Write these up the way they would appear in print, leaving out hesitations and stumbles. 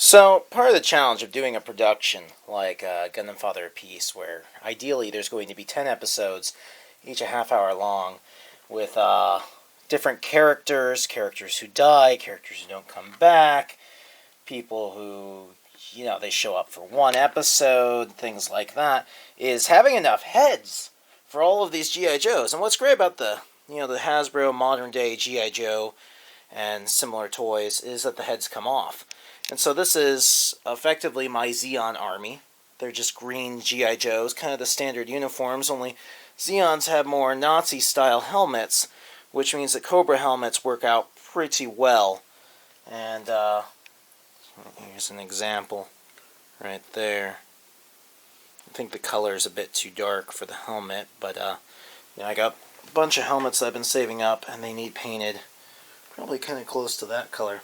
So, part of the challenge of doing a production like Gundam Father of Peace, where ideally there's going to be 10 episodes, each a half hour long, with different characters who die, characters who don't come back, people who, they show up for one episode, things like that, is having enough heads for all of these G.I. Joes. And what's great about the Hasbro modern day G.I. Joe and similar toys is that the heads come off. And so this is effectively my Zeon army. They're just green G.I. Joes, kind of the standard uniforms, only Zeons have more Nazi-style helmets, which means that Cobra helmets work out pretty well. And here's an example right there. I think the color is a bit too dark for the helmet, but I got a bunch of helmets that I've been saving up, and they need painted probably kind of close to that color.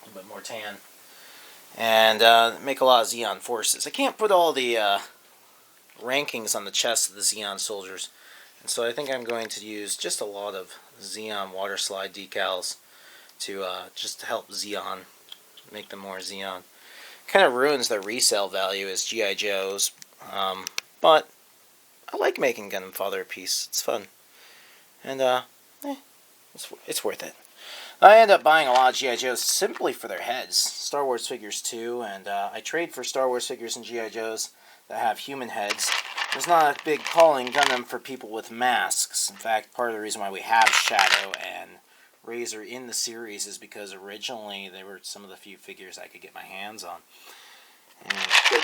A little bit more tan, and make a lot of Zeon forces. I can't put all the rankings on the chests of the Zeon soldiers, and so I think I'm going to use just a lot of Zeon water slide decals to just help Zeon, make them more Zeon. Kind of ruins their resale value as G.I. Joes, but I like making Gundam Father of Peace. It's fun, and it's worth it. I end up buying a lot of G.I. Joes simply for their heads. Star Wars figures too, and I trade for Star Wars figures and G.I. Joes that have human heads. There's not a big calling Gundam for people with masks. In fact, part of the reason why we have Shadow and Razor in the series is because originally they were some of the few figures I could get my hands on. And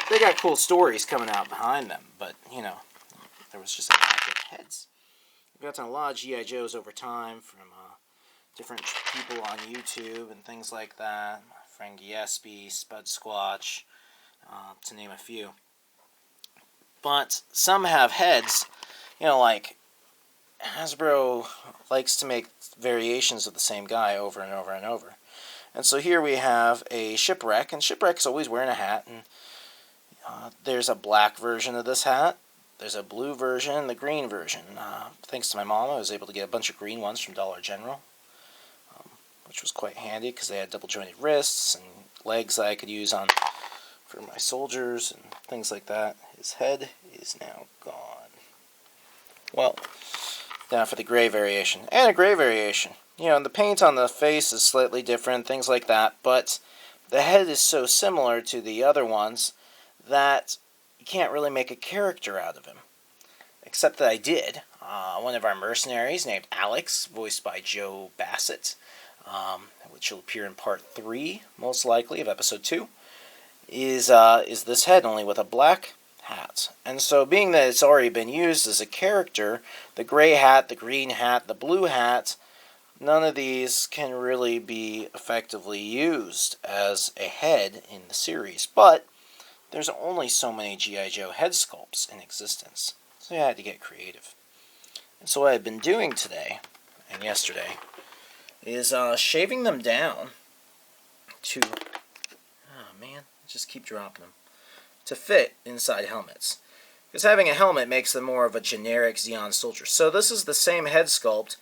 they got cool stories coming out behind them, but, there was just a lack of heads. I've gotten a lot of G.I. Joes over time from different people on YouTube and things like that. Frank Gillespie, Spud Squatch, to name a few. But some have heads, like Hasbro likes to make variations of the same guy over and over and over. And so here we have a Shipwreck, and Shipwreck's always wearing a hat, and there's a black version of this hat. There's a blue version and the green version. Thanks to my mom, I was able to get a bunch of green ones from Dollar General, which was quite handy because they had double-jointed wrists and legs that I could use on for my soldiers and things like that. His head is now gone. Well, now for the gray variation. And a gray variation. And the paint on the face is slightly different, things like that, but the head is so similar to the other ones that you can't really make a character out of him. Except that I did. One of our mercenaries named Alex, voiced by Joe Bassett, which will appear in part 3, most likely, of episode 2, is this head, only with a black hat. And so, being that it's already been used as a character, the gray hat, the green hat, the blue hat, none of these can really be effectively used as a head in the series. But there's only so many G.I. Joe head sculpts in existence, so I had to get creative. And so what I've been doing today, and yesterday, is shaving them down to, just keep dropping them, to fit inside helmets. Because having a helmet makes them more of a generic Zeon soldier. So this is the same head sculpt,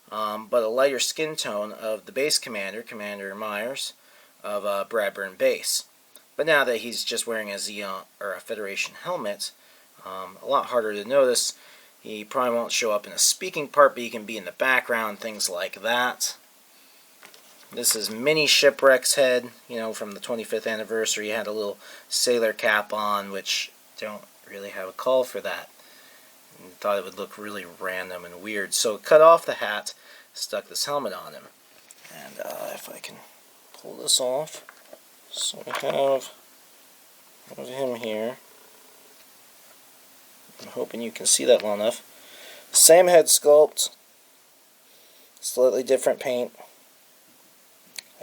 but a lighter skin tone of the base commander, Commander Myers, of Bradburn Base. But now that he's just wearing a Zeon, or a Federation helmet, a lot harder to notice. He probably won't show up in a speaking part, but he can be in the background, things like that. This is Mini Shipwreck's head, from the 25th anniversary. He had a little sailor cap on, which don't really have a call for that. And thought it would look really random and weird. So cut off the hat, stuck this helmet on him. And if I can pull this off. So we have him here. I'm hoping you can see that well enough. Same head sculpt, slightly different paint,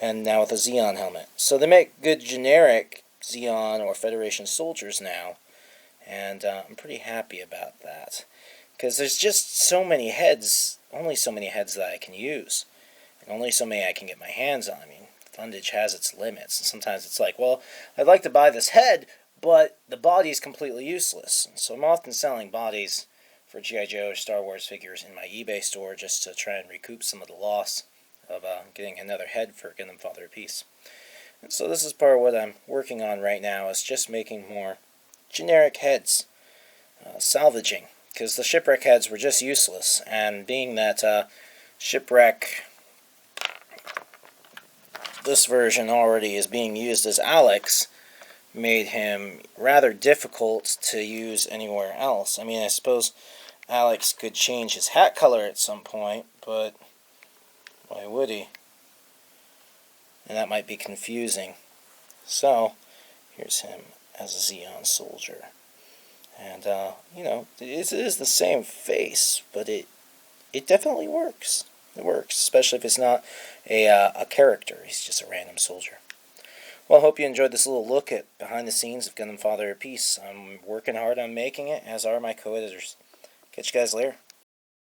and now with a Zeon helmet. So they make good generic Zeon or Federation soldiers now, and I'm pretty happy about that. Because there's just so many heads, only so many heads that I can use, and only so many I can get my hands on. I mean, Fundage has its limits, and sometimes it's like, well, I'd like to buy this head, but the body is completely useless. So I'm often selling bodies for G.I. Joe or Star Wars figures in my eBay store just to try and recoup some of the loss of getting another head for Gundam Father of Peace. So this is part of what I'm working on right now, is just making more generic heads, salvaging, because the shipwreck heads were just useless, and being that shipwreck, this version already is being used as Alex, made him rather difficult to use anywhere else. I mean, I suppose Alex could change his hat color at some point, but why would he? And that might be confusing. So, here's him as a Xeon soldier. And, it is the same face, but it definitely works. It works, especially if it's not a character. He's just a random soldier. Well, I hope you enjoyed this little look at behind the scenes of Gundam Father of Peace. I'm working hard on making it, as are my co-editors. Catch you guys later.